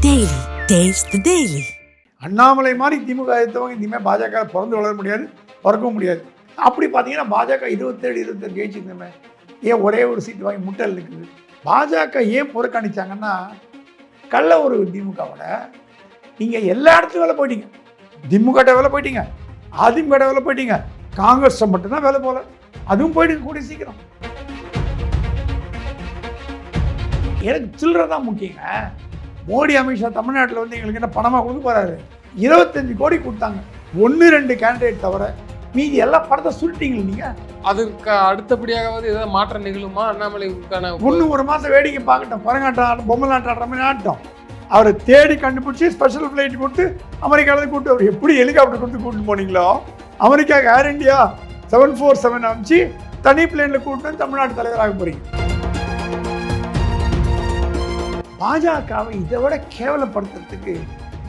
Daily. Taste the Daily. Annamalai மாதிரி திமுக எடுத்தவங்க இனிமேல் பாஜக பிறந்து வளர முடியாது, பிறக்கவும் முடியாது. அப்படி பார்த்தீங்கன்னா பாஜக 27 ஜெயிச்சிருந்தமே, ஏன் ஒரே ஒரு சீட் வாங்கி முட்டல் இருக்குது. பாஜக ஏன் புறக்கணிச்சாங்கன்னா, கள்ள ஒரு திமுகவோட நீங்கள் எல்லா இடத்துலையும் வேலை போயிட்டீங்க. திமுக வேலை போயிட்டீங்க, அதிமுக வேலை போயிட்டீங்க, காங்கிரஸ் மட்டும்தான் வேலை போகல, அதுவும் போயிட்டு கூடிய சீக்கிரம். எனக்கு சில்லறை தான் முக்கியங்க. மோடி அமித்ஷா தமிழ்நாட்டில் வந்து எங்களுக்கு என்ன பணமாக கொடுக்க போகிறாரு, 25 கோடி கொடுத்தாங்க. 1-2 கேண்டிடேட் தவிர மீதி எல்லா படத்தை சுருட்டிங்க நீங்கள். அதுக்கு அடுத்தபடியாகவது ஏதாவது மாற்றம் நிகழுமா? அண்ணாமலைக்கான ஒரு மாதம் வேடிக்கை பார்க்கட்டும், குரங்காட்டம் பொம்மை நாட்டம் ஆடுற மாதிரி ஆட்டம். அவரை தேடி கண்டுபிடிச்சி ஸ்பெஷல் ஃப்ளைட் கொடுத்து அமெரிக்காவில் கூப்பிட்டு, அவர் எப்படி ஹெலிகாப்டர் கொடுத்து கூப்பிட்டு போனீங்களோ, அமெரிக்காவுக்கு ஏர் இண்டியா 747 அனுப்பிச்சு தனி பிளேனில் கூப்பிட்டு தமிழ்நாட்டு தலைவராக போகிறீங்க. பாஜகவை இதை விட கேவலப்படுத்துறதுக்கு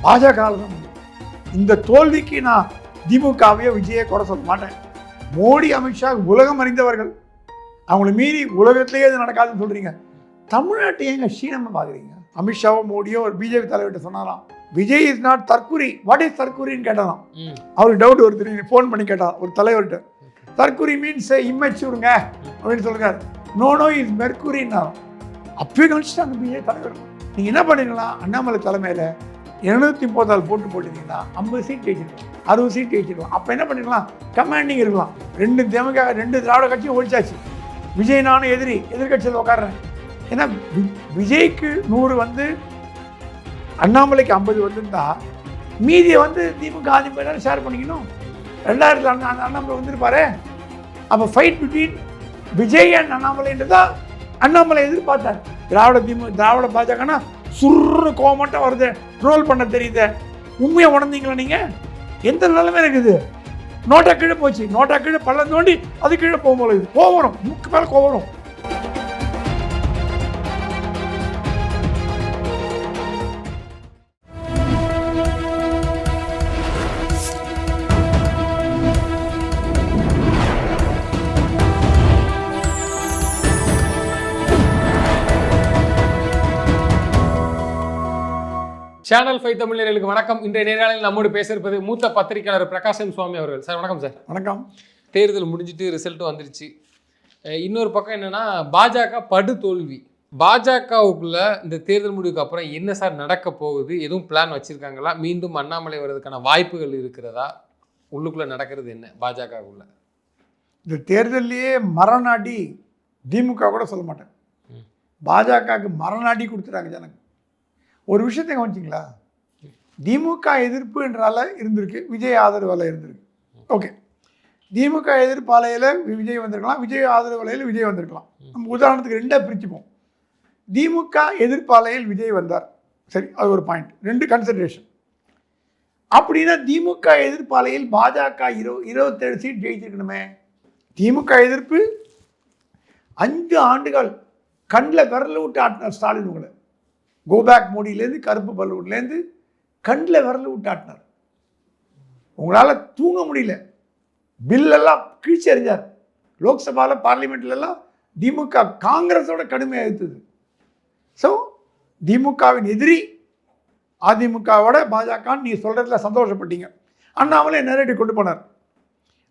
பாஜகவில் தான். இந்த தோல்விக்கு நான் திமுகவையோ விஜயை கூட சொல்ல மாட்டேன். மோடி அமித்ஷா உலகம் அறிந்தவர்கள், அவங்களை மீறி உலகத்திலேயே இது நடக்காதுன்னு சொல்கிறீங்க. தமிழ்நாட்டை ஏங்க சீனமாக பார்க்குறீங்க? அமித்ஷாவோ மோடியோ ஒரு பிஜேபி தலைவர்கிட்ட சொன்னாராம், விஜய் இஸ் நாட் தற்குறி. வாட் இஸ் தற்குறின்னு கேட்டாராம். அவருக்கு டவுட் வருது, ஃபோன் பண்ணி கேட்டான் ஒரு தலைவர்கிட்ட. தற்குறி மீன்ஸ் இம்மெச்சூருங்க அப்படின்னு சொல்லுங்க. நோ இஸ் மெர்குரின்னாராம். அப்பயே கணிச்சிட்டாங்க பிஜேபி தலைவர். நீங்கள் என்ன பண்ணிக்கலாம், அண்ணாமலை தலைமையில் 234 போட்டிருந்தீங்கன்னா 50 சீட் ஜெயிச்சிருக்கலாம், 60 சீட் ஜெயிச்சிருக்கலாம். அப்போ என்ன பண்ணிக்கலாம், கமாண்டிங் இருக்கலாம். 2 திராவிட கட்சியும் ஒழிச்சாச்சு. விஜய் நானும் எதிர்கட்சியில் உட்காடுறேன். ஏன்னா விஜய்க்கு 100 வந்து அண்ணாமலைக்கு 50 வந்துருந்தா மீதியை வந்து திமுக அதிமுக ஷேர் பண்ணிக்கணும். 2000 அண்ணாமலை வந்துருப்பாரு. அப்போ ஃபைட் பிட்வீன் விஜய் அண்ட் அண்ணாமலைன்றதா அண்ணாமலை எதிர்பார்த்தார். திராவிட பாஜகனா சுர்ரு கோமட்டம் வருது, ட்ரோல் பண்ண தெரியுது. உண்மையை உணர்ந்தீங்களா நீங்கள்? எந்த நிலைமை இருக்குது? நோட்டா கீழே போச்சு, நோட்டா கீழே பள்ளம் தோண்டி அது கீழே போகும்போது கோவரும், முக்கு மேலே கோவரும். சேனல் 5 தமிழர்களுக்கு வணக்கம். இன்றைய நேரலையில் நம்மோடு பேசியிருப்பது மூத்த பத்திரிகையாளர் பிரகாஷம் சுவாமி அவர்கள். சார் வணக்கம். சார் வணக்கம். தேர்தல் முடிஞ்சிட்டு ரிசல்ட்டும் வந்துருச்சு. இன்னொரு பக்கம் என்னன்னா, பாஜக படு தோல்வி. பாஜகவுக்குள்ள இந்த தேர்தல் முடிவுக்கு அப்புறம் என்ன சார் நடக்க போகுது? எதுவும் பிளான் வச்சிருக்காங்களா? மீண்டும் அண்ணாமலை வர்றதுக்கான வாய்ப்புகள் இருக்கிறதா? உள்ளுக்குள்ள நடக்கிறது என்ன பாஜகவுக்குள்ள? இந்த தேர்தலையே மரணாடி திமுக கூட சொல்ல மாட்டேன், பாஜகவுக்கு மரணாடி கொடுத்துட்டாங்க ஜனங்க. ஒரு விஷயத்தை கவனிச்சிங்களா, திமுக எதிர்ப்புன்றால இருந்திருக்கு, விஜய் ஆதரவால் இருந்திருக்கு. ஓகே, திமுக எதிர்ப்பு அலையில் விஜய் வந்திருக்கலாம், விஜய் ஆதரவு அலையில் விஜய் வந்திருக்கலாம். நம்ம உதாரணத்துக்கு 2 பிரிச்சுப்போம். திமுக எதிர்ப்பு அலையில் விஜய் வந்தார், சரி, அது ஒரு பாயிண்ட். 2 கன்சிடரேஷன். அப்படின்னா திமுக எதிர்ப்பு அலையில் பாஜக 27 சீட் ஜெயிச்சிருக்கணுமே. திமுக எதிர்ப்பு 5 ஆண்டுகள் கண்ணில் விரல் விட்டு ஆட்டினார் ஸ்டாலின். உங்களை கோபேக் மோடியிலேருந்து கருப்பு பல்லூர்லேருந்து கண்ணில் விரல் விட்டு ஆட்டினார். உங்களால் தூங்க முடியல. பில்லெல்லாம் கீழ்ச்சி அறிஞ்சார். லோக்சபாவில் பார்லிமெண்ட்லலாம் திமுக காங்கிரஸோட கடுமையாக எடுத்தது. ஸோ திமுகவின் எதிரி அதிமுகவோட பாஜகன்னு நீங்கள் சொல்கிறதுல சந்தோஷப்பட்டீங்க. அண்ணாமலை நேரடி கொண்டு போனார்.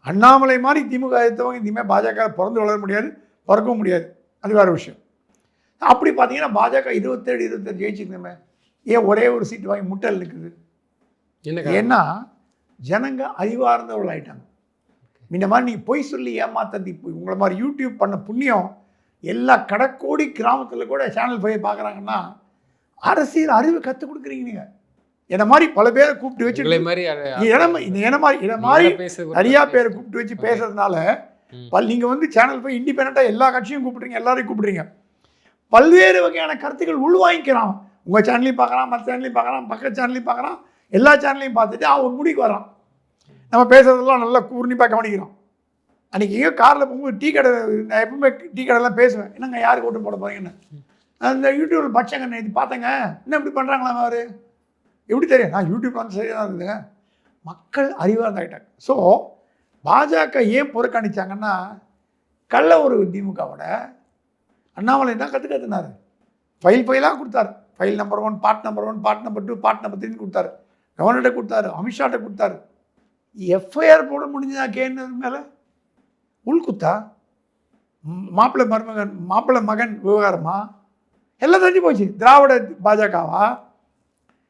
அண்ணாமலை மாதிரி திமுக எடுத்தவங்க இனிமேல் பாஜக பிறந்து வளர முடியாது, பிறக்கவும் முடியாது, அது வேறு விஷயம். அப்படி பார்த்தீங்கன்னா பாஜக 27 ஜெயிச்சிருந்தமே, ஏன் ஒரே ஒரு சீட் வாங்கி முட்டல் இருக்குது. ஏன்னா ஜனங்க அறிவார்ந்தவர்கள் ஆகிட்டாங்க. இந்த மாதிரி நீங்கள் பொய் சொல்லி ஏமாத்தந்தி உங்களை மாதிரி யூடியூப் பண்ண புண்ணியம் எல்லா கடக்கோடி கிராமத்தில் கூட சேனல் 5 பார்க்குறாங்கன்னா அரசியல் அறிவு கற்றுக் கொடுக்குறீங்க. நீங்கள் என்ன மாதிரி பல பேரை கூப்பிட்டு வச்சு நிறையா பேரை கூப்பிட்டு வச்சு பேசுறதுனால நீங்கள் வந்து சேனல் 5 இண்டிபெண்ட்டாக எல்லா கட்சியும் கூப்பிட்றீங்க, எல்லாரையும் கூப்பிட்றீங்க. பல்வேறு வகையான கருத்துக்கள் உள்வாங்கிக்கிறான். உங்கள் சேனலையும் பார்க்குறான், மற்ற சேனலையும் பார்க்குறான், பக்க சேனலையும் பார்க்குறான், எல்லா சேனலையும் பார்த்துட்டு அவன் ஒரு முடிக்கு வரான். நம்ம பேசுகிறதெல்லாம் நல்லா கூர்ணிப்பாக கவனிக்கிறோம். அன்றைக்கி எங்கேயோ காரில் போகும்போது டீ கடை, நான் எப்பவுமே டீ கடைலாம் பேசுவேன், என்னங்க யாருக்கு ஓட்டு போட போகிறீங்கன்னு. அந்த யூடியூப்பில் பட்சங்க இது பார்த்தேங்க, என்ன இப்படி பண்ணுறாங்களா அவர், எப்படி தெரியும்? நான் யூடியூப் வந்து சரியாக தான் இருந்தேங்க. மக்கள் அறிவார்ந்தாயிட்டாங்க. ஸோ பாஜக ஏன் புறக்கணிச்சாங்கன்னா, கள்ள ஒரு திமுகவோட அண்ணாமலை தான் கற்றுனார். ஃபைலாக கொடுத்தாரு. File number 1, part number 1, part number 2, part number 3 கொடுத்தாரு. கவர்னர்கிட்ட கொடுத்தாரு, அமித்ஷாட்ட கொடுத்தாரு. எஃப்ஐஆர் போட முடிஞ்சதா கேன்னு மேலே? உள்குத்தா? மாப்பிள்ளை மகன் விவகாரமா? எல்லாம் தெரிஞ்சு போச்சு. திராவிட பாஜகவா?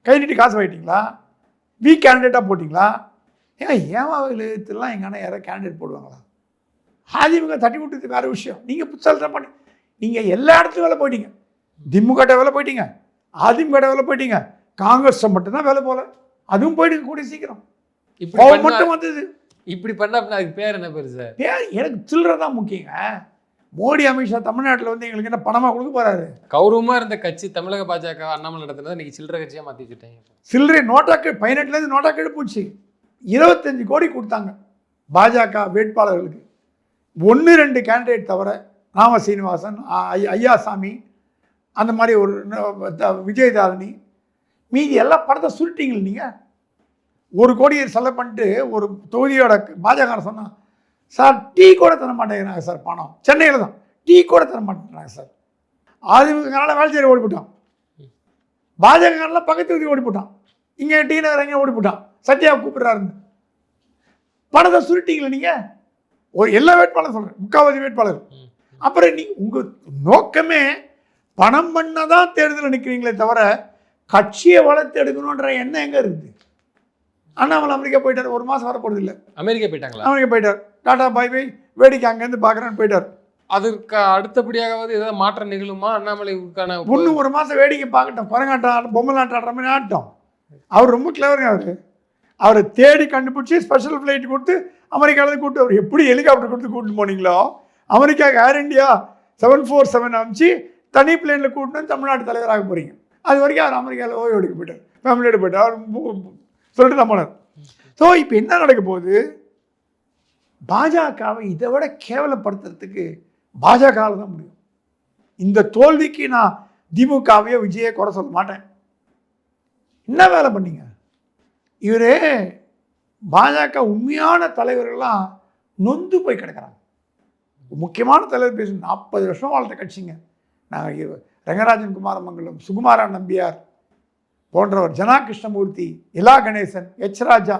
கை நீட்டி காசு வாங்கிட்டீங்களா? வீக் கேண்டிடேட்டாக போட்டிங்களா? ஏமாவிலாம் எங்கன்னா யாராவது கேண்டிடேட் போடுவாங்களா? அதிமுக தட்டி விட்டுது வேறு விஷயம். நீங்கள் புதுசாக பண்ணி நீங்கள் எல்லா இடத்துலையும் வேலை போயிட்டீங்க. திமுக வேலை போயிட்டீங்க, அதிமுக வேலை போயிட்டீங்க, காங்கிரஸ் மட்டும்தான் வேலை போகல. அதுவும் போயிடுங்க கூடிய சீக்கிரம். இப்படி மட்டும் வந்தது. இப்படி பண்ண அதுக்கு பேர் என்ன பேர் சார்? பேர் எனக்கு சில்லறை தான் முக்கியங்க. மோடி அமித்ஷா தமிழ்நாட்டில் வந்து எங்களுக்கு என்ன பணமாக கொடுக்க போறாரு? கௌரவமாக இருந்த கட்சி தமிழக பாஜக அண்ணாமலை நடத்தினது இன்னைக்கு சில்லறை கட்சியாக மாற்றி வச்சுட்டாங்க. சில்லறை நோட்டாக்கு 18லேருந்து நோட்டாக்கு போச்சு. 25 கோடி கொடுத்தாங்க பாஜக வேட்பாளர்களுக்கு. 1-2 கேண்டிடேட் தவிர, ராம சீனிவாசன், ஐயாசாமி, அந்த மாதிரி ஒரு விஜயதாரணி, மீதி எல்லா படத்தை சுருட்டிங்க. நீங்கள் 1 கோடியை செலவு பண்ணிட்டு ஒரு தொகுதியோட பாஜக சொன்னால், சார் டீ கூட தர மாட்டேங்கிறாங்க சார், பணம் சென்னையில் தான் டீ கூட தர மாட்டேங்கிறாங்க சார். அதிமுகனால வேலைச்சேரி ஓடி போட்டான், பாஜகனால பக்கத்து தொகுதி ஓடி போட்டான், இங்கே டி நகர் எங்கே ஓடி போட்டான், சத்யா கூப்பிடுறாருன்னு. பணத்தை சுருட்டிங்களே நீங்கள். ஒரு எல்லா வேட்பாளரும் சொல்கிறேன், முக்கால்வாசி வேட்பாளர். அப்புறம் உங்கள் நோக்கமே பணம் பண்ணதான் தேர்தலில் நிற்கிறீங்களே தவிர கட்சியை வளர்த்து எடுக்கணுன்ற எண்ணம் எங்கே இருக்குது? அண்ணாமலை அமெரிக்கா போயிட்டார், 1 மாதம் வர போகிறது இல்லை. அமெரிக்கா போயிட்டாங்களா? அமெரிக்கா போயிட்டார். டாடா பாய் பாய், வேடிக்கை அங்கேருந்து பார்க்குறேன்னு போயிட்டார். அதற்கு அடுத்தபடியாகவது ஏதாவது மாற்றம் நிகழுமா? அண்ணாமலைக்கான இன்னும் 1 மாதம் வேடிக்கை பார்க்கட்டும். குரங்காட்டம் பொம்மை நாட்டம் ஆடுற மாதிரி ஆட்டம். அவர் ரொம்ப கிளவருங்க. அவரை தேடி கண்டுபிடிச்சி ஸ்பெஷல் ஃப்ளைட் கொடுத்து அமெரிக்காவிலேருந்து கூப்பிட்டு, அவர் எப்படி ஹெலிகாப்டர் கொடுத்து கூப்பிட்டு போனீங்களோ, அமெரிக்காவுக்கு ஏர் இண்டியா 747 அனுப்பிச்சு தனி பிளேனில் கூப்பிட்டு தமிழ்நாட்டு தலைவராக போகிறீங்க. அது வரைக்கும் அவர் அமெரிக்காவில் ஓய்வு எடுக்க போயிட்டார், ஃபேமிலியோடு போயிட்டார். அவர் சொல்லிட்டு தான் போனார். ஸோ இப்போ என்ன நடக்க போகுது? பாஜகவை இதை விட கேவலப்படுத்துறதுக்கு பாஜகவில் தான் முடியும். இந்த தோல்விக்கு நான் திமுகவையோ விஜயை குறை சொல்ல மாட்டேன். என்ன வேலை பண்ணீங்க? இவரே பாஜக உண்மையான தலைவர்கள்லாம் நொந்து போய் கிடக்கிறாங்க. முக்கியமான தலைவர் பேச 40 வருஷம் வாழ்ந்த கட்சிங்க. நாங்கள் ரங்கராஜன் குமாரமங்கலம், சுகுமாரா நம்பியார் போன்றவர், ஜனா கிருஷ்ணமூர்த்தி, இலா கணேசன், எச் ராஜா,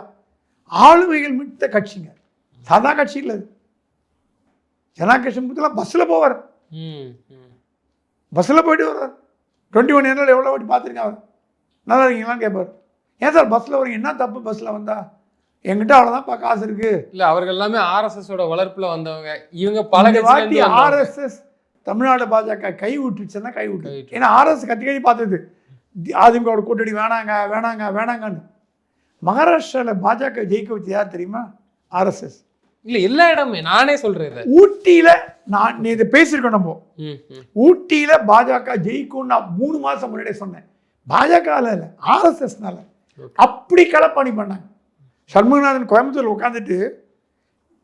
ஆளுமைகள் மிட்ட கட்சிங்க. சாதா கட்சி இல்லை. ஜனா கிருஷ்ணமூர்த்திலாம் பஸ்ஸில் போவார், பஸ்ஸில் போயிட்டு வருவார். 21 இயரில் எவ்வளோ வாட்டி பார்த்துருங்க. அவர் நல்லா இருக்கீங்களான்னு கேட்பார். ஏன் சார் பஸ்ஸில் வரீங்க, என்ன தப்பு பஸ்ஸில் வந்தா? என்கிட்ட அவ்வளோதான்ப்பா காசு இருக்கு. இல்லை, அவர்கள் எல்லாமே ஆர்எஸ்எஸோட வளர்ப்பில் வந்தவங்க. இவங்க பல வாட்டி ஆர்எஸ்எஸ் தமிழ்நாடு பாஜக கை விட்டுருச்சுன்னா கை விட்டு. ஏன்னா ஆர்எஸ் கத்தி பார்த்தது அதிமுக கூட்டணி வேணாங்க வேணாங்க வேணாங்கன்னு. மகாராஷ்டிராவில் பாஜக ஜெயிக்க வச்சு யார் தெரியுமா? ஆர்எஸ்எஸ். இல்லை, எல்லா இடமே நானே சொல்கிறேன். ஊட்டியில் நான் இதை பேசியிருக்கோம். நம்ம ஊட்டியில் பாஜக ஜெயிக்கும் நான் 3 மாதம் முன்னாடியே சொன்னேன். பாஜகவில் இல்லை, ஆர்எஸ்எஸ்னால அப்படி களப்பணி பண்ணாங்க. சண்முகநாதன் கோயம்புத்தூரில் உட்காந்துட்டு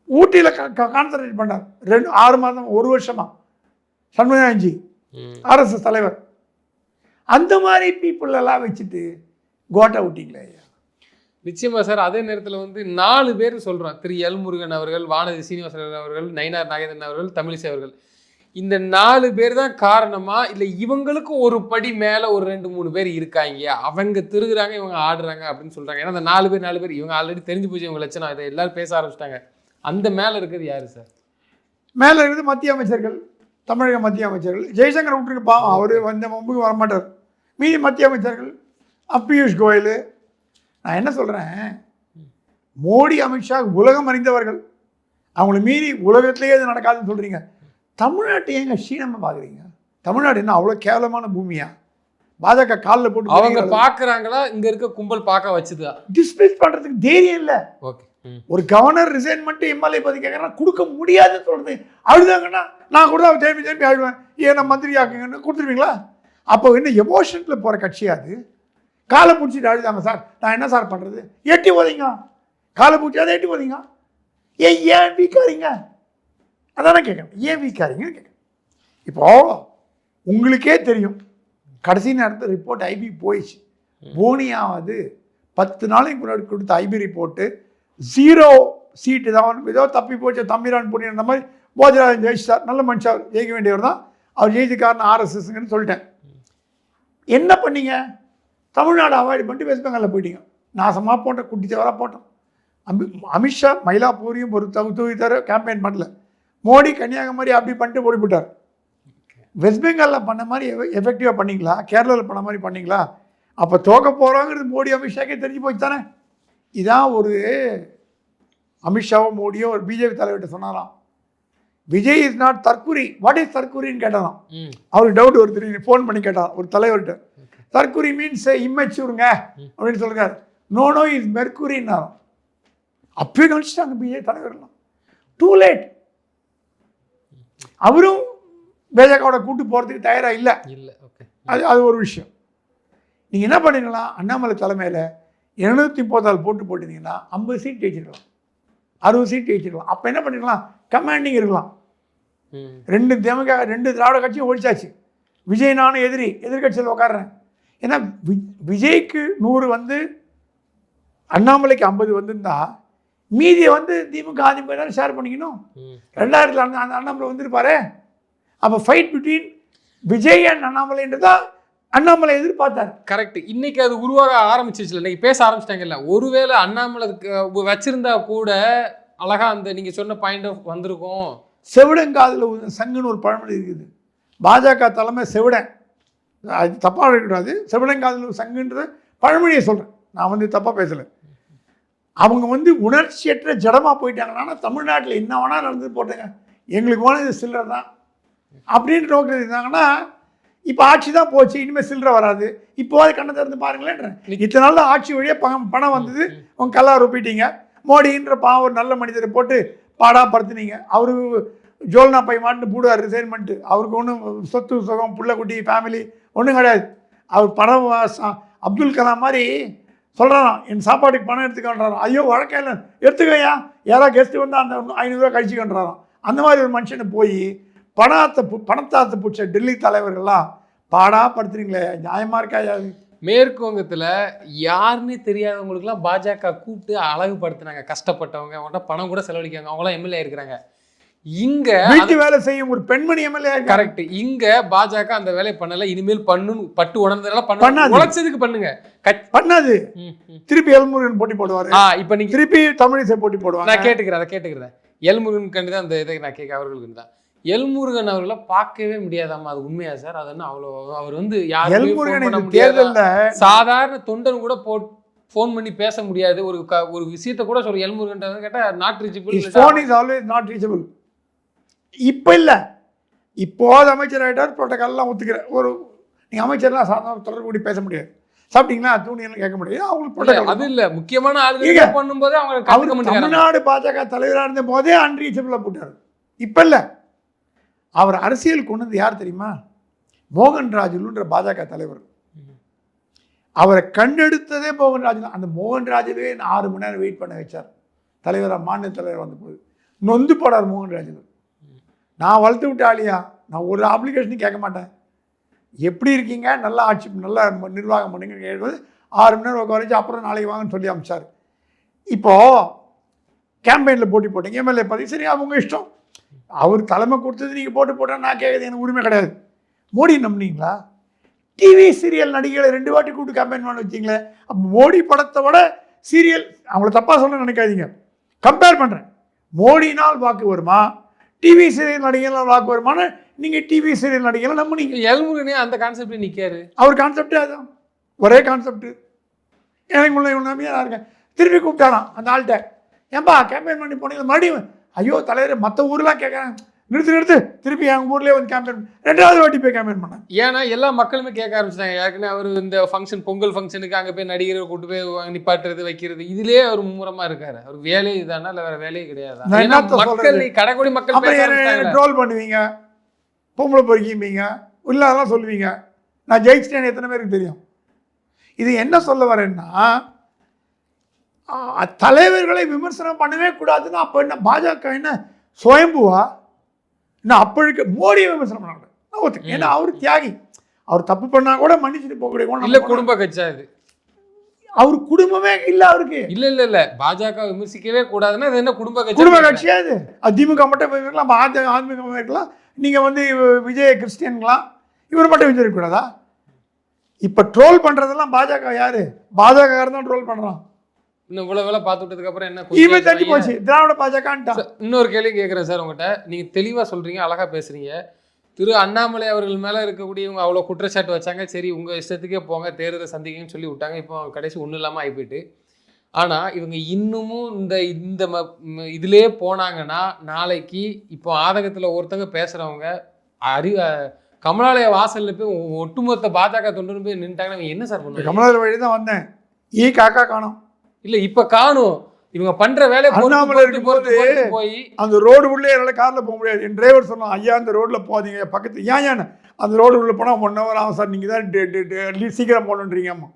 ஊட்டியில் கான்சன்ட்ரேட் பண்ணார். 6 மாதம் 1 வருஷமா சண்முகநாதன்ஜி ஆர்எஸ்எஸ் தலைவர். அந்த மாதிரி பீப்புள் எல்லாம் வச்சுட்டு கோட்டை விட்டீங்களே. நிச்சயமா சார். அதே நேரத்தில் வந்து 4 பேர் சொல்கிறோம். திரு எல் முருகன் அவர்கள், வானதி சீனிவாசன் அவர்கள், நயினார் நாகேந்திரன் அவர்கள், தமிழிசை அவர்கள். இந்த 4 பேர் தான் காரணமா? இல்லை இவங்களுக்கு ஒரு படி மேலே ஒரு 2-3 பேர் இருக்காங்க, அவங்க திருகுறாங்க, இவங்க ஆடுறாங்க அப்படின்னு சொல்கிறாங்க. ஏன்னா அந்த 4 பேர் இவங்க ஆல்ரெடி தெரிஞ்சு போச்சு இவங்க லட்சணம். இதை எல்லாரும் பேச ஆரம்பிச்சிட்டாங்க. அந்த மேலே இருக்கிறது யார் சார்? மேலே இருக்கிறது மத்திய அமைச்சர்கள், தமிழக மத்திய அமைச்சர்கள். ஜெய்சங்கர் விட்டுருக்கு, பாவம், அவர் வந்த மும்புக்கு வரமாட்டார். மீதி மத்திய அமைச்சர்கள், பியூஷ் கோயல். நான் என்ன சொல்கிறேன், மோடி அமித்ஷா உலகம் அறிந்தவர்கள். அவங்கள மீறி உலகத்திலேயே இது நடக்காதுன்னு சொல்கிறீங்க. தமிழ்நாட்டை ஏங்க சீனமாக பார்க்குறீங்க? தமிழ்நாடு என்ன அவ்வளோ கேவலமான பூமியா? பாஜக காலில் போட்டு அவங்க பார்க்குறாங்களா? இங்கே இருக்க கும்பல் பார்க்க வச்சுதா? டிஸ்மிஸ் பண்ணுறதுக்கு தைரியம் இல்லை. ஓகே, ஒரு கவர்னர் ரிசைன் பண்ணிட்டு எம்எல்ஏ பற்றி கேட்குறேன்னா கொடுக்க முடியாதுன்னு சொல்கிறது. அழுதாங்கன்னா நான் கூட திருப்பி அழுவேன், ஏன் நான் மந்திரி ஆக்குங்கன்னு கொடுத்துருவீங்களா? அப்போ என்ன எமோஷனில் போகிற கட்சியாது? காலை பிடிச்சிட்டு அழுதாங்க சார், நான் என்ன சார் பண்ணுறது? எட்டி போதீங்க, காலை பிடிச்சி அதை எட்டி போதீங்க. ஏன் வீக்காரீங்க? அதானே கேட்குறேன், ஏன் வீக்காரீங்கன்னு கேட்குறேன். இப்போது உங்களுக்கே தெரியும், கடைசி நேரத்தில் ரிப்போர்ட் ஐபி போயிடுச்சு. போனியாவது 10 நாளைக்கு முன்னாடி கொடுத்த ஐபி ரிப்போர்ட்டு 0 சீட்டு தான். ஏதோ தப்பி போச்சு, தம்பிரான் பொண்ணு அந்த மாதிரி போஜராஜன் ஜெயிச்சிட்டார். நல்ல மனுஷன், ஜெயிக்க வேண்டியவர் தான். அவர் ஜெயிச்ச காரணம் ஆர்எஸ்எஸ்ங்கன்னு சொல்லிட்டேன். என்ன பண்ணீங்க? தமிழ்நாடு அவாய்ட் பண்ணிட்டு வெஸ்ட் பெங்காலில் போயிட்டீங்க. நாசமாக போட்டோம், குட்டி தவறாக போட்டோம். அமித்ஷா மயிலாப்பூரையும் ஒரு தொகுதி கேம்பெயின் பண்ணல. மோடி கன்னியாகுமரி அப்படி பண்ணிட்டு ஓடி போட்டார். வெஸ்ட் பெங்காலில் பண்ண மாதிரி எஃபெக்டிவாக பண்ணிங்களா? கேரளாவில் பண்ண மாதிரி பண்ணிங்களா? அப்போ தோக்க போகிறாங்கிறது மோடி அமித்ஷாக்கே தெரிஞ்சு போச்சு தானே. இதான் ஒரு அமித்ஷாவோ மோடியோ ஒரு பிஜேபி தலைவர்கிட்ட சொன்னாராம், விஜய் இஸ் நாட் தற்குறி. வாட் இஸ் தற்குறின்னு கேட்டாராம். அவருக்கு டவுட் வருது, ஃபோன் பண்ணி கேட்டான் ஒரு தலைவர்கிட்ட. தற்குறி மீன்ஸ் இம்மெச்சூருங்க அப்படின்னு சொல்லுங்க. நோ இஸ் மெர்குரின்னாராம். அப்பயே கழிச்சிட்டாங்க பிஜேபி தலைவர்லாம். Too late. அவரும் பாஜகவோட கூட்டு போகிறதுக்கு தயாராக இல்லை. அது ஒரு விஷயம். நீங்கள் என்ன பண்ணிக்கலாம், அண்ணாமலை தலைமையில் 234 போட்டிருந்தீங்கன்னா 50 சீட் ஜெயிச்சிருக்கலாம், 60 சீட் ஜெயிச்சிருக்கலாம். அப்போ என்ன பண்ணிக்கலாம், கமாண்டிங் இருக்கலாம். 2 திராவிட கட்சியும் ஒழிச்சாச்சு. விஜய் நானும் எதிர்கட்சியில் உட்காடுறேன். ஏன்னா விஜய்க்கு 100 வந்து அண்ணாமலைக்கு 50 வந்துருந்தா மீதியை திமுக அதிமுக தான் ஷேர் பண்ணிக்கணும். 2000 அந்த அண்ணாமலை வந்துருப்பாரு. அப்போ ஃபைட் பிட்வீன் விஜய் அண்ட் அண்ணாமலைன்றதா அண்ணாமலை எதிர்பார்த்தார். கரெக்ட். இன்னைக்கு அது உருவாக ஆரம்பிச்சிருச்சுல, இன்னைக்கு பேச ஆரம்பிச்சிட்டாங்கல்ல. ஒருவேளை அண்ணாமலை வச்சிருந்தா கூட அழகா அந்த நீங்க சொன்ன பாயிண்ட் ஆஃப் வந்திருக்கும். செவிடங்காதில் சங்குன்னு ஒரு பழமொழி இருக்குது. பாஜக தலைமை செவிடன், அது தப்பாக இருக்கக்கூடாது. செவிடங்காதில் சங்குன்ற பழமொழியை சொல்கிறேன், நான் தப்பாக பேசலை. அவங்க உணர்ச்சியற்ற ஜடமாக போயிட்டாங்கன்னா தமிழ்நாட்டில் என்ன வேணால் நடந்து போட்டேங்க, எங்களுக்கு வேணும் இது சில்லறை தான் அப்படின்னு நோக்கில் இருந்தாங்கன்னா இப்போ ஆட்சி தான் போச்சு, இனிமேல் சில்லறை வராது. இப்போது கண்ணை திறந்து பாருங்களேன். இத்தனை நாள் ஆட்சி வழியாக பணம் வந்தது, உங்க கல்லாக ரொப்பிட்டீங்க. மோடின்ற ஒரு நல்ல மனிதரை போட்டு பாடாப்படுத்தினீங்க. அவரு ஜோல்னா பை மாட்டு போடுவார் ரிசைன் பண்ணிட்டு. அவருக்கு ஒன்றும் சொத்து சுகம் புள்ளக்குட்டி ஃபேமிலி ஒன்றும் கிடையாது. அவர் பணம் அப்துல் கலாம் மாதிரி சொல்கிறாராம், என் சாப்பாட்டுக்கு பணம் எடுத்துக்கன்றாராம். ஐயோ வழக்கையில் எடுத்துக்கையா, யாராவது கெஸ்ட்டு வந்து அந்த 500 ரூபா கழிச்சுக்கன்றாராம். அந்த மாதிரி ஒரு மனுஷனை போய் பணத்தாத்த பிடிச்ச டெல்லி தலைவர்கள்லாம் பாடாப்படுத்துறீங்களே, நியாயமாக இருக்கா? மேற்கு வங்கத்தில் யாருன்னே தெரியாதவங்களுக்குலாம் பாஜக கூப்பிட்டு அழகுபடுத்தினாங்க. கஷ்டப்பட்டவங்க, அவங்கள்ட்ட பணம் கூட செலவழிக்காங்க, அவங்களாம் எம்எல்ஏ இருக்கிறாங்க. இங்க வீட்டு வேலை செய்யும் ஒரு பெண்மணி எம்எல்ஏ. கரெக்ட். இங்க பாஜக அந்த வேலையை பண்ணல, இனிமேல் பட்டு உணர்ந்ததெல்லாம் பண்ண, உழைச்சதுக்கு பண்ணுங்க. பண்ணாது. திருப்பி எல்முருகன் போட்டி போடுவாரு. இப்ப நீங்க திருப்பி தமிழிசை போட்டி போடுவாங்க. நான் கேட்டுக்கிறேன். எல்முருகன் கண்டு தான் அந்த இதை நான் கேட்க அவர்களுக்கு தான். எல்முருகன் அவர்களை பார்க்கவே முடியாதாமா, அது உண்மையா சார்? அது என்ன அவ்வளோ அவர் யாரும் தேர்தல்ல சாதாரண தொண்டன் கூட ஃபோன் பண்ணி பேச முடியாது. ஒரு விஷயத்த கூட சொல்ல எல்முருகன் கேட்டா not reachable. Phone is always not reachable. இப்போ இல்லை, இப்போது அமைச்சர் ஆகிட்டார், புரோட்டோக்கால்லாம் ஒத்துக்கிறேன். நீங்கள் அமைச்சர்லாம் சாதாரண தொடர்பு கூடி பேச முடியாது. சாப்பிட்டீங்களா தூணியெல்லாம் கேட்க முடியாது. அவங்களுக்கு அது இல்லை, முக்கியமான ஆளுங்க பண்ணும்போது அவங்க தமிழ்நாடு பாஜக தலைவராக இருந்த போதே அன்ரீச்சபிளாக போட்டார். இப்போ இல்லை, அவர் அரசியல் கொண்டது யார் தெரியுமா? மோகன்ராஜுன்ற பாஜக தலைவர். அவரை கண்டெடுத்ததே மோகன்ராஜ். அந்த மோகன்ராஜுவே 6 மணி நேரம் வெயிட் பண்ண வச்சார் தலைவராக. மாநில தலைவர் வந்த போது நொந்து போடார் மோகன்ராஜ். நான் வளர்த்து விட்ட ஆளியா, நான் ஒரு அப்ளிகேஷனும் கேட்க மாட்டேன். எப்படி இருக்கீங்க, நல்லா ஆட்சி நல்லா நிர்வாகம் பண்ணுங்க கேட்குறது. 6 மணி நேரம் உட்கார வச்சு அப்புறம் நாளைக்கு வாங்கன்னு சொல்லி அமிச்சார். இப்போது கேம்பெயினில் போட்டி போட்டீங்க, எம்எல்ஏ பதவி, சரி அவங்க இஷ்டம். அவர் தலைமை கொடுத்தது நீங்கள் போட்டால் நான் கேட்குறது எனக்கு உரிமை கிடையாது. மோடி நம்பினீங்களா? டிவி சீரியல் நடிகளை 2 வாட்டி கூப்பிட்டு கேம்பெயின் பண்ண வச்சிங்களே. அப்போ மோடி படத்தை விட சீரியல், அவங்கள தப்பாக சொல்ல நினைக்காதீங்க, கம்பேர் பண்ணுறேன். மோடினால் வாக்கு வருமா, டிவி சீரியல் நடிகர்கள் வாக்கு வருமான? நீங்கள் டிவி சீரியல் நடிகர்கள் நம்பினீங்க. எல்முருகனே அந்த கான்செப்ட் நிற்காரு. அவர் கான்செப்டே அதுதான், ஒரே கான்செப்ட். எனக்கு உள்ள நம்பியாக நான் இருக்கேன். திருப்பி கூப்பிட்டானா அந்த ஆள்கிட்ட, ஏன்பா கேம்பெயின் பண்ணி போனீங்க மறுபடியும்? ஐயோ தலைவர், மற்ற ஊர்லாம் கேட்குறேன், நிறுத்து திருப்பி எங்கள் ஊர்லேயே வந்து கேம்பெயின் 2வது வாட்டி போய் கேம்பெயின் பண்ணேன். ஏன்னா எல்லா மக்களுமே கேட்க ஆரம்பிச்சிட்டாங்க. ஏற்கனவே அவர் இந்த ஃபங்க்ஷன், பொங்கல் ஃபங்க்ஷனுக்கு அங்கே போய் நடிகரை கூட்டு போய் நிப்பாட்டுறது வைக்கிறது, இதுலேயே அவர் மும்முரமாக இருக்காரு. அவர் வேலையே இதானா இல்லை வேறு வேலையே கிடையாது. மக்கள் கடைக்கோடி மக்கள் ட்ரோல் பண்ணுவீங்க, பொம்பளை பொறுக்கிப்பீங்க, இல்லாதெல்லாம் சொல்லுவீங்க. நான் ஜெயிச்சிட்டேன்னு எத்தனை பேருக்கு தெரியும்? இது என்ன சொல்ல வரேன்னா, தலைவர்களை விமர்சனம் பண்ணவே கூடாதுன்னு. அப்போ என்ன பாஜக என்ன சுயம்புவா? இன்னும் அப்பழுக்கு மோடியை விமர்சனம் பண்ணக்கூடாது. ஏன்னா அவர் தியாகி, அவர் தப்பு பண்ணா கூட மன்னிச்சுட்டு போகக்கூடிய இல்லை குடும்ப கட்சியா இது. அவர் குடும்பமே இல்லை அவருக்கு. இல்லை பாஜக விமர்சிக்கவே கூடாதுன்னா அது என்ன குடும்ப கட்சியா? அது திமுக மட்டும் இருக்கலாம், அதிமுக இருக்கலாம். நீங்கள் விஜய் கிறிஸ்டியன்களாம், இவர் மட்டும் விஜய் இருக்கக்கூடாதா? இப்போ ட்ரோல் பண்ணுறதெல்லாம் பாஜக யாரு? பாஜக தான் ட்ரோல் பண்ணுறான். இன்னும் இவ்வளோ வேலை பார்த்து விட்டதுக்கு அப்புறம் என்ன இவன் தட்டி போச்சு, திராவிட பாஜகன்ட்டான். இன்னொரு கேள்வி கேட்குறேன் சார் உங்கள்கிட்ட. நீங்கள் தெளிவாக சொல்கிறீங்க, அழகாக பேசுகிறீங்க. திரு அண்ணாமலை அவர்கள் மேலே இருக்கக்கூடியவங்க அவ்வளோ குற்றச்சாட்டு வச்சாங்க. சரி உங்கள் இஷ்டத்துக்கே போங்க, தேர்தலை சந்திக்கன்னு சொல்லி விட்டாங்க. இப்போ கடைசி ஒன்றும் இல்லாமல் ஆகிப்போயிட்டு. ஆனால் இவங்க இன்னமும் இந்த இதிலே போனாங்கன்னா நாளைக்கு இப்போ ஆதகத்தில் ஒருத்தங்க பேசுகிறவங்க கமலாலய வாசலில் போய் ஒட்டுமொத்த பாஜக தொண்டு போய் நின்றுட்டாங்கன்னா இவங்க என்ன சார் பண்ணுவாங்க? கமலாலய வழி தான் வந்தேன், காக்கா காணும். இல்லை இப்போ காணும். இவங்க பண்ற வேலை அண்ணாமலை இருக்கும்போது போய் அந்த ரோடு உள்ளே என்னால் காரில் போக முடியாது. என் டிரைவர் சொன்னான், ஐயா அந்த ரோட்டில் போகாதீங்க, பக்கத்து ஏன் அந்த ரோடு உள்ளே போனால் 1 hour ஆகும் சார், நீங்கள் தான் சீக்கிரம் போகணுன்றீங்கம்மா.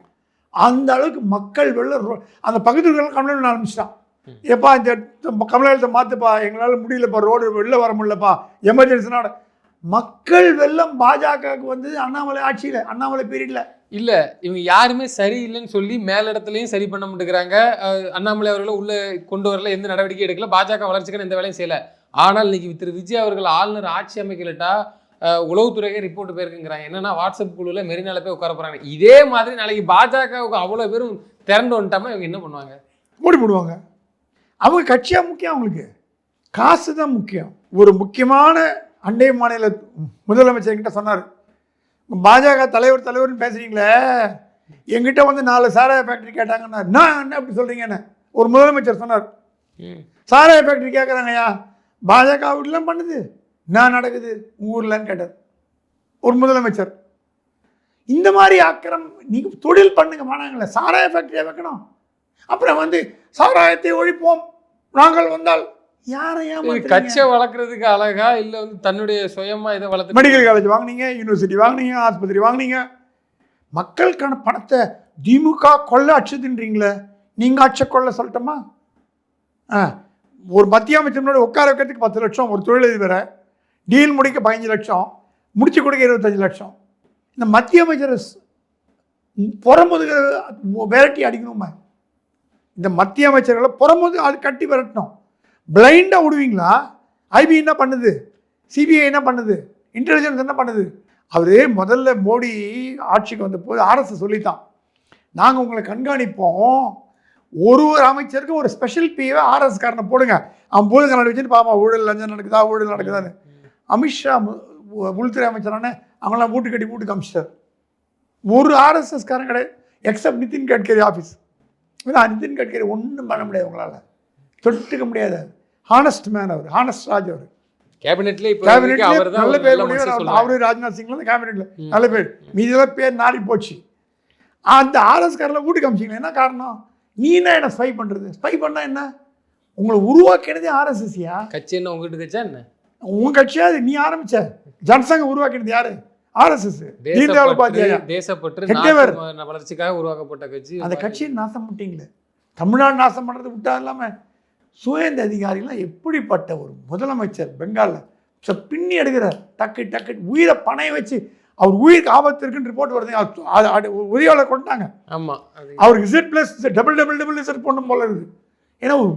அந்த அளவுக்கு மக்கள் அந்த பக்கத்து கம்ப்ளைண்ட் ஆரம்பிச்சிட்டான். எப்பா இந்த கமலாலயத்தை மாற்றுப்பா, எங்களால் முடியலப்பா, ரோடு வெளில வர முடியலப்பா, எமர்ஜென்சினால. மக்கள் வெள்ளம் பாஜகவுக்கு வந்து அண்ணாமலை ஆட்சியில், அண்ணாமலை பீரியடில். இல்லை இவங்க யாருமே சரியில்லைன்னு சொல்லி மேலிடத்துலையும் சரி பண்ண மாட்டேங்கிறாங்க. அண்ணாமலை அவர்களை உள்ளே கொண்டு வரல, எந்த நடவடிக்கை எடுக்கல, பாஜக வளர்ச்சிக்கான எந்த வேலையும் செய்யலை. ஆனால் இன்னைக்கு திரு விஜய் அவர்கள் ஆளுநர் ஆட்சி அமைக்கலட்டா உளவுத்துறைக்கே ரிப்போர்ட் போயிருக்குங்கிறாங்க. என்னன்னா வாட்ஸ்அப் குழுவில் மெரினால போய் உட்கார போகிறாங்க. இதே மாதிரி நாளைக்கு பாஜகவுக்கு அவ்வளோ பேரும் திரண்டு வந்துட்டோம்னா இவங்க என்ன பண்ணுவாங்க? மூடி போடுவாங்க. அவங்க கட்சியாக முக்கியம், அவங்களுக்கு காசு தான் முக்கியம். ஒரு முக்கியமான அண்டை மாநில முதலமைச்சர்கிட்ட சொன்னார், பாஜக தலைவர்னு பேசுறீங்களே, எங்கிட்ட வந்து 4 சாராய ஃபேக்டரி கேட்டாங்கன்னா நான் என்ன அப்படி சொல்கிறீங்கன்னு ஒரு முதலமைச்சர் சொன்னார். சாராய ஃபேக்டரி கேட்குறாங்கய்யா, பாஜக வீட்டிலாம் பண்ணுது, நான் நடக்குது ஊர்லன்னு கேட்டார் ஒரு முதலமைச்சர். இந்த மாதிரி ஆக்கிரம் நீங்கள் தொழில் பண்ணுங்க மானாங்களே, சாராய ஃபேக்டரியை வைக்கணும், அப்புறம் வந்து சாராயத்தை ஒழிப்போம் நாங்கள் வந்தால். யாரையும் கட்சியை வளர்க்குறதுக்கு அழகா இல்லை வந்து தன்னுடைய சுயமாக இதை வளர்த்து மெடிக்கல் காலேஜ் வாங்கினீங்க, யூனிவர்சிட்டி வாங்கினீங்க, ஆஸ்பத்திரி வாங்கினீங்க, மக்களுக்கான பணத்தை திமுக கொள்ள அச்சுதுன்றீங்களே, நீங்கள் அச்ச கொள்ள சொல்லட்டோமா? ஒரு மத்திய அமைச்சர் முன்னாடி உட்கார வைக்கிறதுக்கு 10 லட்சம், ஒரு தொழிலதிபரை டீல் முடிக்க 15 லட்சம், முடிச்சு கொடுக்க 25 லட்சம். இந்த மத்திய அமைச்சர் புறமுதுக விரட்டி அடிக்கணுமா? இந்த மத்திய அமைச்சர்களை புறமுது அது கட்டி விரட்டணும். பிளைண்டாக விடுவீங்களா? ஐபி என்ன பண்ணுது, சிபிஐ என்ன பண்ணுது, இன்டெலிஜென்ஸ் என்ன பண்ணுது? அவரே முதல்ல மோடி ஆட்சிக்கு வந்த போது ஆர்எஸ் சொல்லித்தான், நாங்கள் உங்களை கண்காணிப்போம், ஒரு அமைச்சருக்கு ஒரு ஸ்பெஷல் பிஏவை ஆர்எஸ் காரனை போடுங்க, அவன் போது கண்ணாடி வச்சுட்டு பாப்பா ஊழல் லஞ்சம் நடக்குதா, ஊழல் நடக்குதான்னு. அமித்ஷா உள்துறை அமைச்சரான அவங்களாம் வீட்டு கட்டி வீட்டுக்கு அமிச்சிட்டார். ஒரு ஆர்எஸ்எஸ் காரன் கிடையாது, எக்ஸப்ட் நிதின் கட்கரி ஆஃபீஸ். நிதின் கட்கரி ஒன்றும் பண்ண முடியாது, உங்களால் தொட்டுக்க முடியாது. ஹானஸ்ட் மேன் அவர், ஹானஸ்ட் ராஜ் அவர். கேபினெட்ல நல்ல பேர், அவரு ராஜ்நாத் சிங்ல கேபினெட்ல நல்ல பேர், மீதெல்லாம் பேர் நாரி போச்சு. அந்த ஆர்எஸ் காரில் வீட்டுக்கு அமிச்சிங்களா? என்ன காரணம்? நீ என்ன ஸ்பை பண்ணுறது? ஸ்பை பண்ணால் என்ன? உங்களை உருவாக்கினதே ஆர்எஸ்எஸ்யா? கட்சி என்ன உங்ககிட்ட கட்சா என்ன? உன் கட்சியா? நீ ஆரம்பிச்ச ஜனசங்கம் உருவாக்கினது யாரு? ஆர்எஸ்எஸ். தேசப்பற்று வளர்ச்சிக்காக உருவாக்கப்பட்ட கட்சி. அந்த கட்சியை நாசம் பண்ணிட்டீங்களே. தமிழ்நாடு நாசம் பண்ணுறது விட்டா இல்லாமல் சுயந்த அதிகாரிலாம் எப்படிப்பட்ட ஒரு முதலமைச்சர் பெங்காலில் பின்னி எடுக்கிறார். டக்கு உயிரை பணைய வச்சு அவர் உயிருக்கு ஆபத்து இருக்குன்னு ரிப்போர்ட் வருதுங்க, உதவியாளர் கொண்டாங்க. ஆமாம், அவருக்கு Z+ டபுள் Z பொண்ணும் போல இருக்குது. ஏன்னா ஒரு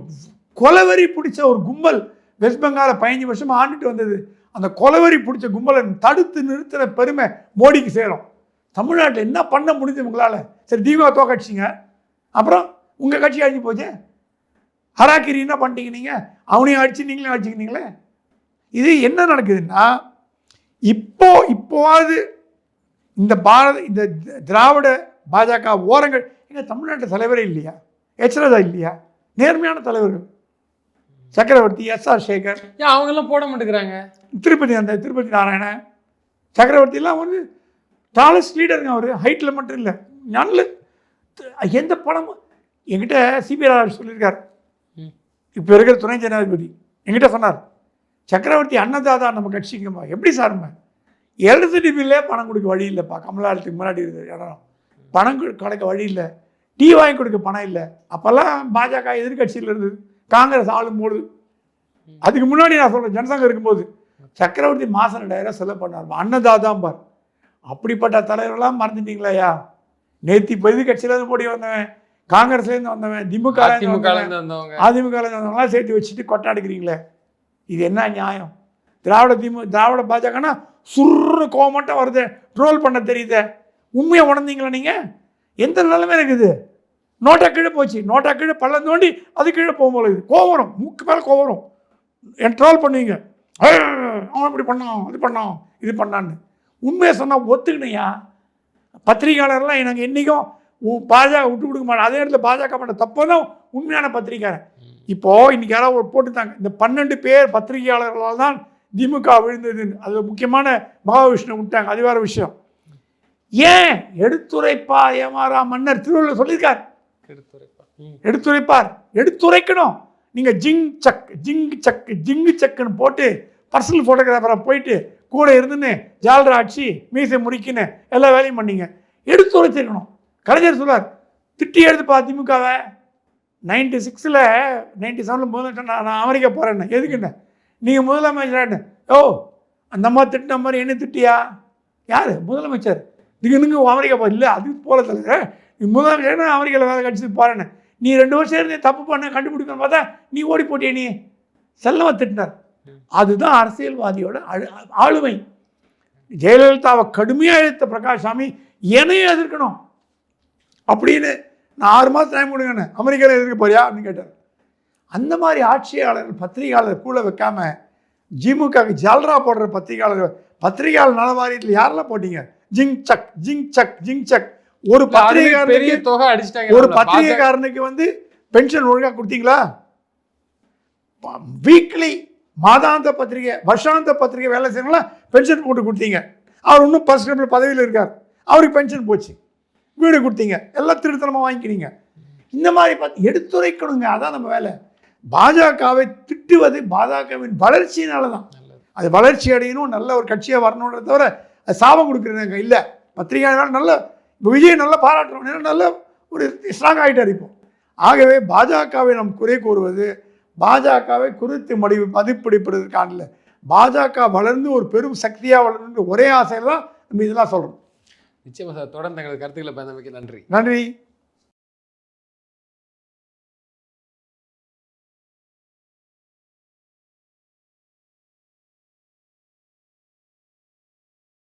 கொலவெறி பிடிச்ச ஒரு கும்பல் வெஸ்ட் பெங்காலை 15 வருஷமாக ஆண்டுட்டு வந்தது. அந்த கொலவெறி பிடிச்ச கும்பலை தடுத்து நிறுத்துகிற பெருமை மோடிக்கு சேரும். தமிழ்நாட்டில் என்ன பண்ண முடிஞ்சு உங்களால்? சரி, திமுக தோக்கடிச்சிங்க, அப்புறம் உங்கள் கட்சி அழிஞ்சு போச்சு. ஹராக்கிரி என்ன பண்ணிட்டீங்க நீங்கள்? அவனையும் அடிச்சு நீங்களும் அடிச்சுக்கிட்டீங்களே. இது என்ன நடக்குதுன்னா, இப்போவாது இந்த திராவிட பாஜக ஓரங்கள் எங்கள் தமிழ்நாட்டில் தலைவரே இல்லையா? எச்ரதா இல்லையா? நேர்மையான தலைவர்கள், சக்கரவர்த்தி, எஸ்ஆர் சேகர், அவங்கெல்லாம் போட மாட்டேங்கிறாங்க. திருப்பதி நாராயணன் சக்கரவர்த்திலாம் வந்து டாலஸ்ட் லீடருங்க. அவர் ஹைட்டில் மட்டும் இல்லை, நல்ல எந்த படமும். என்கிட்ட சிபிஆர் சொல்லியிருக்கார், இப்போ இருக்கிற துணை ஜனாதிபதி என்கிட்ட சொன்னார், சக்கரவர்த்தி அன்னதாதா நம்ம கட்சிங்கம்மா. எப்படி சார்மா? எலக்ட்ரிசிட்டி பில்லே பணம் கொடுக்க வழி இல்லைப்பா. கமலாலயத்துக்கு முன்னாடி இருந்த இடம் பணம் கிடைக்க வழி இல்லை, டீ வாங்கி கொடுக்க பணம் இல்லை. அப்போல்லாம் பாஜக எதிர்கட்சியில் இருந்தது, காங்கிரஸ் ஆளும் போது. அதுக்கு முன்னாடி நான் சொல்கிறேன், ஜனசங்கம் இருக்கும்போது சக்கரவர்த்தி மாதம் 2000 செலவு பண்ணார், அன்னதாதான் பார். அப்படிப்பட்ட தலைவர்களாம் மறந்துட்டீங்களாயா? நேற்று இப்போ எதிர்கட்சியிலேருந்து போடி வந்தவன், காங்கிரஸ்லேருந்து வந்தவன், அதிமுகலேருந்து வந்தவங்களாம் சேர்த்து வச்சுட்டு கொட்டாடிக்கிறீங்களே, இது என்ன நியாயம்? திராவிட பாஜகனா சுர்ரு கோமட்டம் வருது, ட்ரோல் பண்ண தெரியுது. உண்மையை உணர்ந்தீங்களா நீங்கள்? எந்த நிலைமை இருக்குது? நோட்டா கீழே போச்சு, நோட்டா கீழே பள்ளம் தோண்டி அது கீழே போகும்போது கோவம் வரும், மூக்கு மேலே கோவம் வரும், ட்ரோல் பண்ணுவீங்க, அவன் இப்படி பண்ணான், அது பண்ணான், இது பண்ணான்னு. உண்மையை சொன்னால் ஒத்துக்கினையா? பத்திரிகையாளர்லாம் எனக்கு என்றைக்கும் பாஜக விட்டு கொடுக்க மாட்டேன். அதே இடத்துல பாஜக பண்ண தப்பு தான் உண்மையான பத்திரிகையாளர். இப்போது இன்றைக்கி யாராவது போட்டுத்தாங்க, இந்த 12 பேர் பத்திரிகையாளர்களால் தான் திமுக விழுந்ததுன்னு. அது முக்கியமான மகாவிஷ்ணு விட்டாங்க, அது வேறு விஷயம். ஏன் எடுத்துரைப்பா ஏமாறா மன்னர் திருவள்ளுவர் சொல்லியிருக்கார். எடுத்துரைப்பார், எடுத்துரைக்கணும். நீங்கள் ஜிங் சக் ஜிங்கு சக்குன்னு போட்டு பர்சனல் ஃபோட்டோகிராஃபராக போயிட்டு கூட இருந்துன்னு ஜால்ரா அடிச்சு மீசை முடிக்கின்னு எல்லா வேலையும் பண்ணீங்க. எடுத்துரைச்சிருக்கணும். கலைஞர் சொல்வார், திட்டி எடுத்துப்பா திமுகவை. 96ல் 97ல் முதலமைச்சர் நான் அமெரிக்கா போகிறேன்னு. எதுக்குன்னு? நீங்கள் முதலமைச்சரான்னு. ஓ அந்த அம்மா திட்டின மாதிரி என்ன திட்டியா? யார் முதலமைச்சர்? திடீர்னு அமெரிக்கா போ இல்லை அது போல தலைவர், நீ முதலமைச்சர் அமெரிக்காவில் வேலை கட்சிக்கு போகிறேன்னு. நீ 2 வருஷம் இருந்து தப்பு பண்ண கண்டுபிடிக்கணும்னு பார்த்தா நீ ஓடி போட்டியே. நீ செல்லமாக திட்டினார். அதுதான் அரசியல்வாதியோட ஆளுமை. ஜெயலலிதாவை கடுமையாக எழுத்த பிரகாஷ் சாமி என்னையும் எதிர்க்கணும் அப்படின்னு நான் 6 மாதம் டைம் கொடுங்கன்னு அமெரிக்காவில் எதிர்க்க போறியா அப்படின்னு கேட்டார். அந்த மாதிரி ஆட்சியாளர்கள் பத்திரிகையாளர் கூட வைக்காம திமுகவுக்கு ஜால்ரா போடுற பத்திரிகையாளர் நல வாரியத்தில் யாரெல்லாம் போட்டீங்க? ஜிங் சக் ஜிங் சக் ஜிங் சக். ஒரு பத்திரிகையாளருக்கு தொகை அடிச்சிட்டாங்க. ஒரு பத்திரிகைக்காரனுக்கு வந்து பென்ஷன் ஒழுங்காக கொடுத்தீங்களா? வீக்லி மாதாந்த பத்திரிகை வருஷாந்த பத்திரிகை வேலை செய்யணும்னா பென்ஷன் போட்டு கொடுத்தீங்க. அவர் இன்னும் பர்சனல் பதவியில் இருக்கார், அவருக்கு பென்ஷன் போச்சு. வீடு கொடுத்தீங்க, எல்லாம் திருத்தனமாக வாங்கிக்கிறீங்க. இந்த மாதிரி பார்த்து எடுத்துரைக்கணுங்க. அதான் நம்ம வேலை. பாஜகவை திட்டுவது பாஜகவின் வளர்ச்சியினால தான். அது வளர்ச்சி அடையணும், நல்ல ஒரு கட்சியாக வரணுன்றத தவிர அது சாபம் கொடுக்குறேங்க இல்லை. பத்திரிகையாளர்கள் நல்ல விஜய் நல்லா பாராட்டுறோம், நல்ல ஒரு ஸ்ட்ராங் ஆகிட்டார் இப்போ. ஆகவே பாஜகவை நாம் குறை கூறுவது பாஜகவை குறித்து மதிப்பிடிப்பதற்கான இல்லை. பாஜக வளர்ந்து ஒரு பெரும் சக்தியாக வளர்ந்து ஒரே ஆசையில் தான் நம்ம இதெல்லாம் சொல்கிறோம். நிச்சயமாக சார். தொடர்ந்து தங்களது கருத்துக்களை பயந்தமைக்கு நன்றி. நன்றி.